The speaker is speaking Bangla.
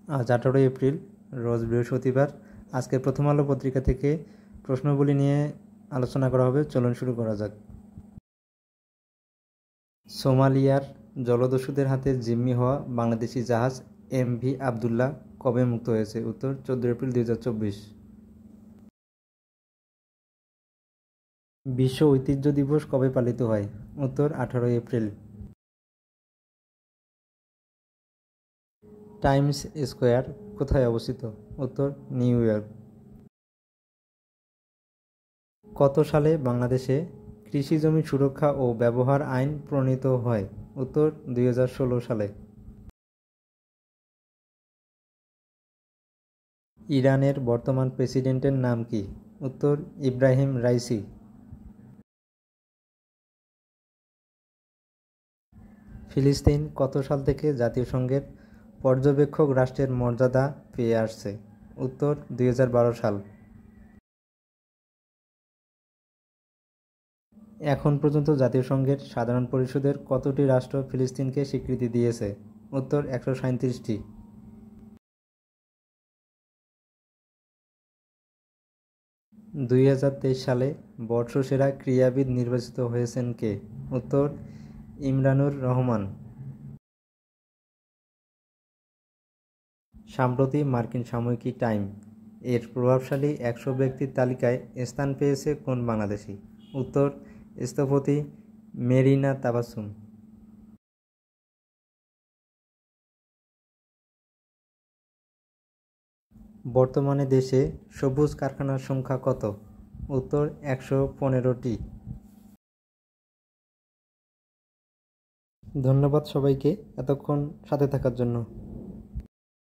আজ 18 এপ্রিল, রোজ বৃহস্পতিবার। আজকের প্রথম আলো পত্রিকা থেকে প্রশ্নগুলি নিয়ে আলোচনা করা হবে। চলুন শুরু করা যাক। সোমালিয়ার জলদস্যুদের হাতে জিম্মি হওয়া বাংলাদেশি জাহাজ এমভি আবদুল্লাহ কবে মুক্ত হয়েছে? উত্তর 14 এপ্রিল 2024। বিশ্ব ঐতিহ্য দিবস কবে পালিত হয়? উত্তর 18 এপ্রিল। টাইমস স্কোয়ার কোথায় অবস্থিত? উত্তর নিউ ইয়র্ক। কত সালে বাংলাদেশে কৃষি জমি সুরক্ষা ও ব্যবহার আইন প্রণীত হয়? উত্তর 2016 সালে। ইরানের বর্তমান প্রেসিডেন্টের নাম কি? উত্তর ইব্রাহিম রাইসি। ফিলিস্তিন কত সাল থেকে জাতিসংঘের পর্যবেক্ষক রাষ্ট্রের মর্যাদা পেয়ে আসছে? উত্তর 2012 সাল। এখন পর্যন্ত জাতিসংঘের সাধারণ পরিষদের কতটি রাষ্ট্র ফিলিস্তিনকে স্বীকৃতি দিয়েছে? উত্তর 137টি। সালে বর্ষসেরা ক্রীড়াবিদ নির্বাচিত হয়েছেন কে? উত্তর ইমরানুর রহমান। সাম্প্রতি মার্কিন সাময়িকী টাইম এর প্রভাবশালী 100 ব্যক্তির তালিকায় স্থান পেয়েছে কোন বাংলাদেশি? উত্তর স্থপতি মেরিনা তাবাসসুম। বর্তমানে দেশে সবুজ কারখানার সংখ্যা কত? উত্তর 115টি। ধন্যবাদ সবাইকে এতক্ষণ সাথে থাকার জন্য।